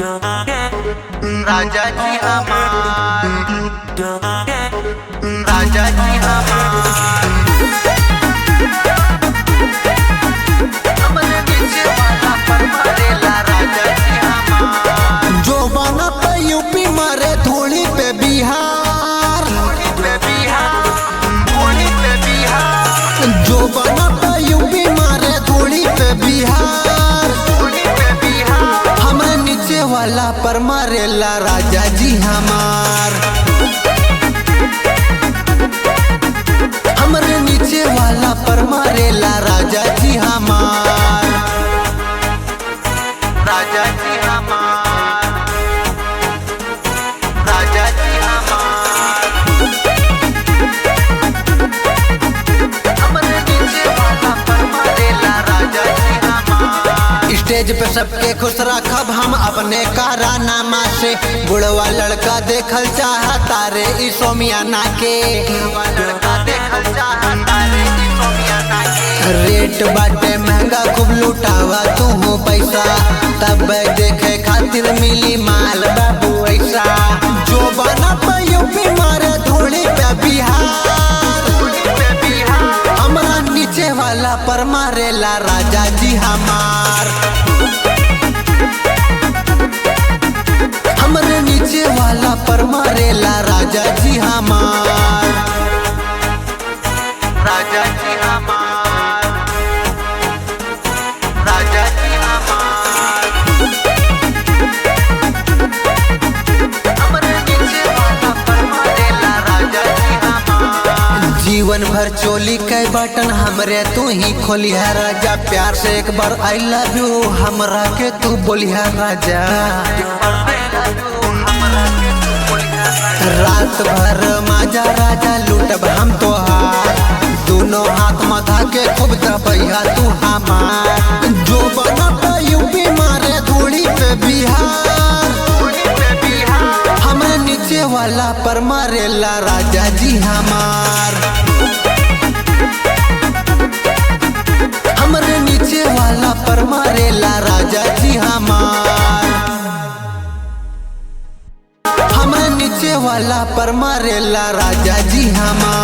राजा जी हमार, राजा जी हमार, हमरे नीचे वाला पर मारेला राजा जी हमार। जो बना पे यूपी मारे धूली पे बिहार, धूली पे बिहार, धूली पे बिहार, जो बना पे यूपी मारे धूली पे बिहार, धूली पे बिहार, हमरे नीचे वाला पर मारेला राजा जी हमार। हमरे नीचे वाला पर मारेला राजा जी हमार, राजा जी हमार, राजा जी हमार, हमरे नीचे वाला पर मारेला राजा जी हमार। स्टेज पे सबके खुश रखब हम अपने कारनामा से, बुढ़वा लड़का देखल चाहता रे ई सोमियाना के, लड़का देखल चाहता रे ई सोमियाना के। रेट बाटे महंगा खूब लुटावा तू हो पैसा, तब देखे खातिर मिली माल बाबू ऐसा। जो बना पे यूपी मारे धूली पे बिहार, धूली पे बिहार, हमारा नीचे वाला पर मारेला राजा जी हमार। हमरे नीचे वाला पर मारेला राजा जी हमार, राजा जी हमार, राजा जी हमार, हमरे नीचे वाला पर मारेला राजा जी हमार। जीवन भर चोली के बटन हमरे तू ही खोली है राजा, प्यार से एक बार आई लव यू हमरा के तू बोली है राजा। रात भर माजा राजा लूटब हम तोहार, दोनों हाथ मधा के खूब दबैया तू हमार। जो बना पे यूपी मारे धूली पे बिहार, धूली पे बिहार, हमरे नीचे वाला पर मारेला राजा जी हमार। हमरे नीचे वाला पर मारेला राजा जी हमार। हमरे नीचे वाला पर मारेला राजा जी हमार।